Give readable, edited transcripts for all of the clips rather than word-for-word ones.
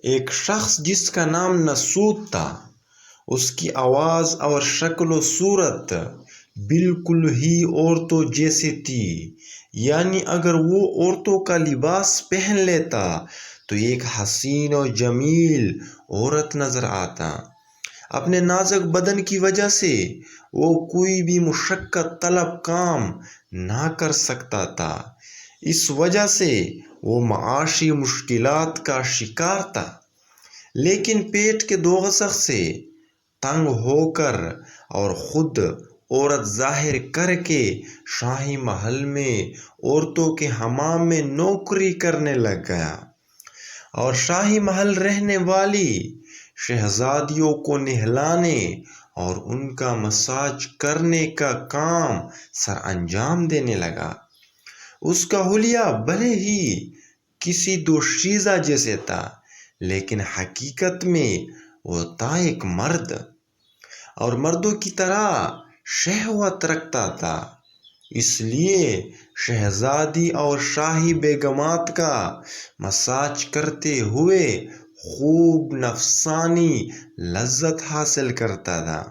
ایک شخص جس کا نام نسود تھا، اس کی آواز اور شکل و صورت بالکل ہی عورتوں جیسی تھی، یعنی اگر وہ عورتوں کا لباس پہن لیتا تو ایک حسین و جمیل عورت نظر آتا۔ اپنے نازک بدن کی وجہ سے وہ کوئی بھی مشقت طلب کام نہ کر سکتا تھا، اس وجہ سے وہ معاشی مشکلات کا شکار تھا۔ لیکن پیٹ کے دوغسخ سے تنگ ہو کر اور خود عورت ظاہر کر کے شاہی محل میں عورتوں کے حمام میں نوکری کرنے لگ گیا اور شاہی محل رہنے والی شہزادیوں کو نہلانے اور ان کا مساج کرنے کا کام سر انجام دینے لگا۔ اس کا حلیہ بھلے ہی کسی دوشیزہ جیسے تھا، لیکن حقیقت میں وہ تھا ایک مرد، اور مردوں کی طرح شہوت رکھتا تھا۔ اس لیے شہزادی اور شاہی بیگمات کا مساج کرتے ہوئے خوب نفسانی لذت حاصل کرتا تھا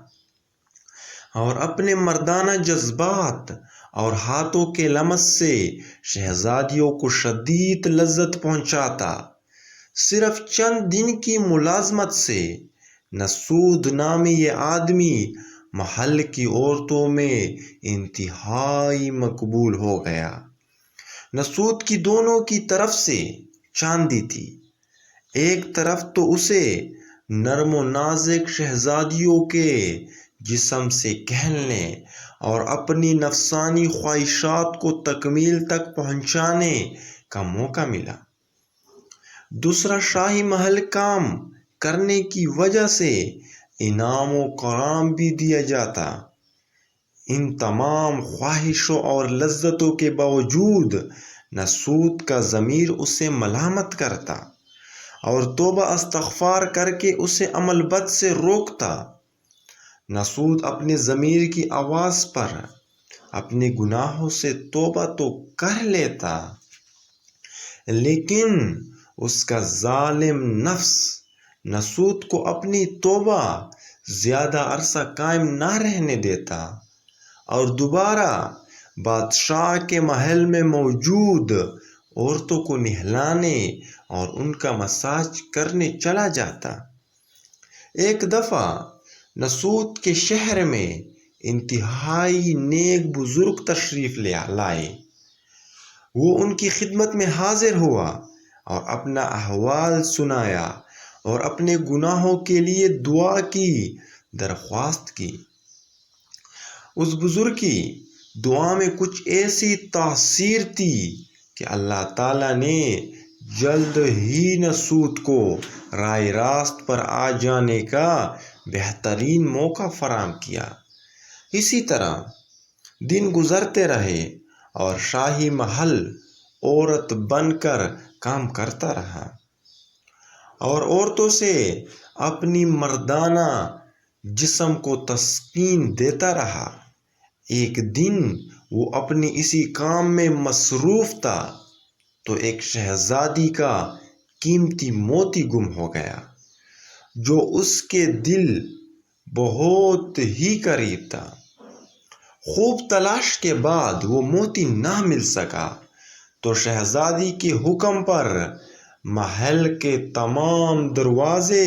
اور اپنے مردانہ جذبات اور ہاتھوں کے لمس سے شہزادیوں کو شدید لذت پہنچاتا۔ صرف چند دن کی ملازمت سے نسود نامی یہ آدمی محل کی عورتوں میں انتہائی مقبول ہو گیا۔ نسود کی دونوں کی طرف سے چاندی تھی۔ ایک طرف تو اسے نرم و نازک شہزادیوں کے جسم سے کھیلنے اور اپنی نفسانی خواہشات کو تکمیل تک پہنچانے کا موقع ملا، دوسرا شاہی محل کام کرنے کی وجہ سے انعام و کرام بھی دیا جاتا۔ ان تمام خواہشوں اور لذتوں کے باوجود نسود کا ضمیر اسے ملامت کرتا اور توبہ استغفار کر کے اسے عمل بد سے روکتا۔ نسود اپنے ضمیر کی آواز پر اپنے گناہوں سے توبہ تو کر لیتا، لیکن اس کا ظالم نفس نسود کو اپنی توبہ زیادہ عرصہ قائم نہ رہنے دیتا اور دوبارہ بادشاہ کے محل میں موجود عورتوں کو نہلانے اور ان کا مساج کرنے چلا جاتا۔ ایک دفعہ نسود کے شہر میں انتہائی نیک بزرگ تشریف لائے۔ وہ ان کی خدمت میں حاضر ہوا اور اپنا احوال سنایا اور اپنے گناہوں کے لیے دعا کی درخواست کی۔ اس بزرگ کی دعا میں کچھ ایسی تاثیر تھی کہ اللہ تعالیٰ نے جلد ہی نسود کو راہ راست پر آ جانے کا بہترین موقع فراہم کیا۔ اسی طرح دن گزرتے رہے اور شاہی محل عورت بن کر کام کرتا رہا اور عورتوں سے اپنی مردانہ جسم کو تسکین دیتا رہا۔ ایک دن وہ اپنی اسی کام میں مصروف تھا تو ایک شہزادی کا قیمتی موتی گم ہو گیا جو اس کے دل بہت ہی قریب تھا۔ خوب تلاش کے بعد وہ موتی نہ مل سکا تو شہزادی کے حکم پر محل کے تمام دروازے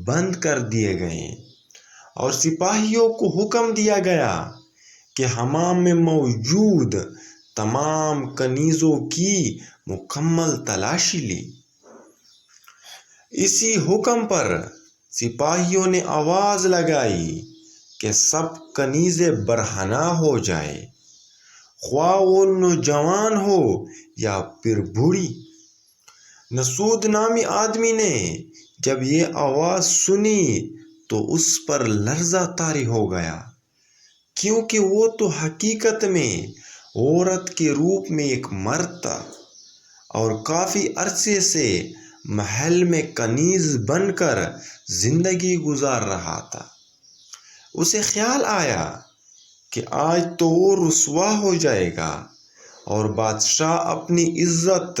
بند کر دیے گئے اور سپاہیوں کو حکم دیا گیا کہ حمام میں موجود تمام کنیزوں کی مکمل تلاشی لی۔ اسی حکم پر سپاہیوں نے آواز لگائی کہ سب کنیزیں برہنہ ہو جائیں، خواہ وہ نوجوان ہو یا پھر بوڑھی۔ نسود نامی آدمی نے جب یہ آواز سنی تو اس پر لرزہ طاری ہو گیا، کیونکہ وہ تو حقیقت میں عورت کے روپ میں ایک مرد تھا اور کافی عرصے سے محل میں کنیز بن کر زندگی گزار رہا تھا۔ اسے خیال آیا کہ آج تو وہ رسوا ہو جائے گا اور بادشاہ اپنی عزت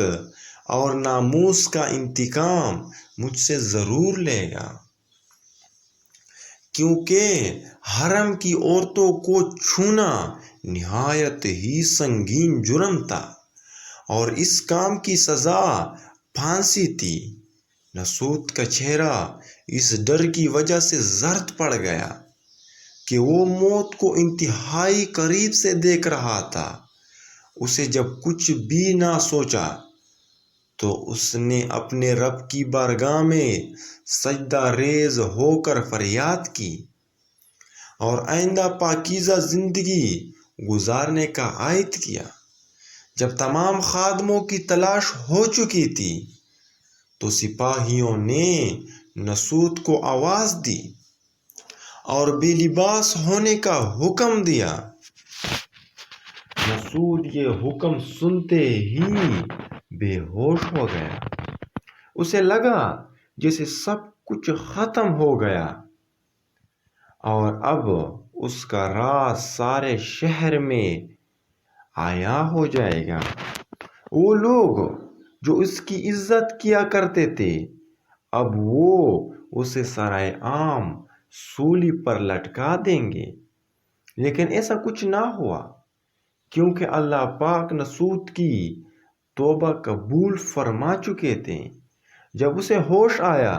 اور ناموس کا انتقام مجھ سے ضرور لے گا، کیونکہ حرم کی عورتوں کو چھونا نہایت ہی سنگین جرم تھا اور اس کام کی سزا پھانسی تھی۔ مسعود کا چہرہ اس ڈر کی وجہ سے زرد پڑ گیا کہ وہ موت کو انتہائی قریب سے دیکھ رہا تھا۔ اسے جب کچھ بھی نہ سوچا تو اس نے اپنے رب کی بارگاہ میں سجدہ ریز ہو کر فریاد کی اور آئندہ پاکیزہ زندگی گزارنے کا عہد کیا۔ جب تمام خادموں کی تلاش ہو چکی تھی تو سپاہیوں نے مسعود کو آواز دی اور بے لباس ہونے کا حکم دیا۔ مسعود یہ حکم سنتے ہی بے ہوش ہو گیا۔ اسے لگا جیسے سب کچھ ختم ہو گیا اور اب اس کا راز سارے شہر میں عیاں ہو جائے گا۔ وہ لوگ جو اس کی عزت کیا کرتے تھے اب وہ اسے سرائے عام سولی پر لٹکا دیں گے۔ لیکن ایسا کچھ نہ ہوا، کیونکہ اللہ پاک مسعود کی توبہ قبول فرما چکے تھے۔ جب اسے ہوش آیا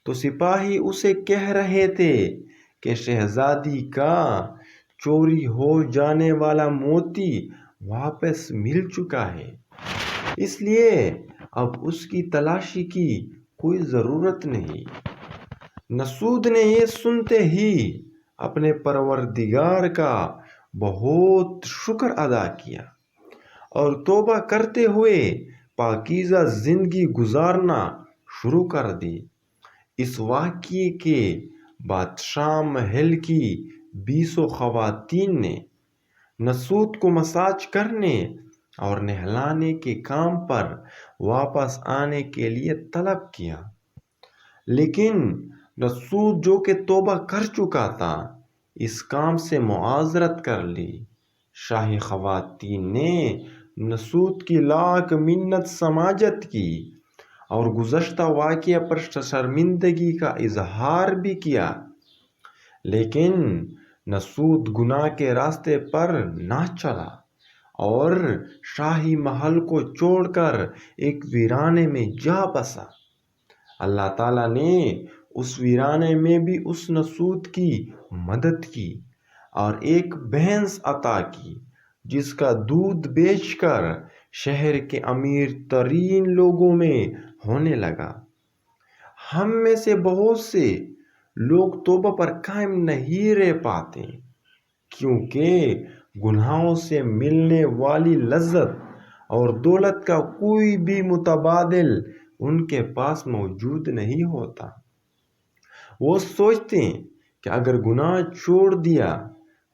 تو سپاہی اسے کہہ رہے تھے کہ شہزادی کا چوری ہو جانے والا موتی واپس مل چکا ہے، اس لیے اب اس کی تلاشی کی کوئی ضرورت نہیں۔ مسعود نے یہ سنتے ہی اپنے پروردگار کا بہت شکر ادا کیا اور توبہ کرتے ہوئے پاکیزہ زندگی گزارنا شروع کر دی۔ اس واقعے کے بادشاہ محل کی 20 خواتین نے مسعود کو مساج کرنے اور نہلانے کے کام پر واپس آنے کے لیے طلب کیا، لیکن مسعود جو کہ توبہ کر چکا تھا اس کام سے معذرت کر لی۔ شاہی خواتین نے مسعود کی لاکھ منت سماجت کی اور گزشتہ واقعہ پر شرمندگی کا اظہار بھی کیا، لیکن مسعود گناہ کے راستے پر نہ چلا اور شاہی محل کو چھوڑ کر ایک ویرانے میں جا بسا۔ اللہ تعالیٰ نے اس ویرانے میں بھی اس مسعود کی مدد کی اور ایک بھینس عطا کی جس کا دودھ بیچ کر شہر کے امیر ترین لوگوں میں ہونے لگا۔ ہم میں سے بہت سے لوگ توبہ پر قائم نہیں رہ پاتے کیونکہ گناہوں سے ملنے والی لذت اور دولت کا کوئی بھی متبادل ان کے پاس موجود نہیں ہوتا۔ وہ سوچتے ہیں کہ اگر گناہ چھوڑ دیا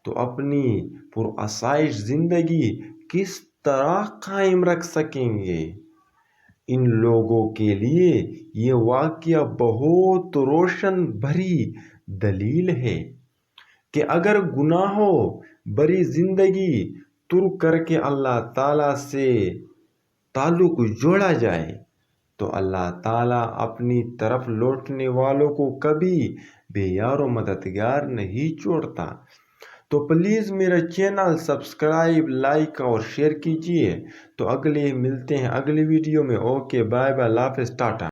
تو اپنی پرآسائش زندگی کس طرح قائم رکھ سکیں گے۔ ان لوگوں کے لیے یہ واقعہ بہت روشن بھری دلیل ہے کہ اگر گناہوں بری زندگی ترک کر کے اللہ تعالیٰ سے تعلق جوڑا جائے تو اللہ تعالیٰ اپنی طرف لوٹنے والوں کو کبھی بے یار و مددگار نہیں چھوڑتا۔ تو پلیز میرا چینل سبسکرائب، لائک اور شیئر کیجیے۔ تو ملتے ہیں اگلی ویڈیو میں۔ اوکے، بائے بائے، اللہ حافظ، ٹاٹا۔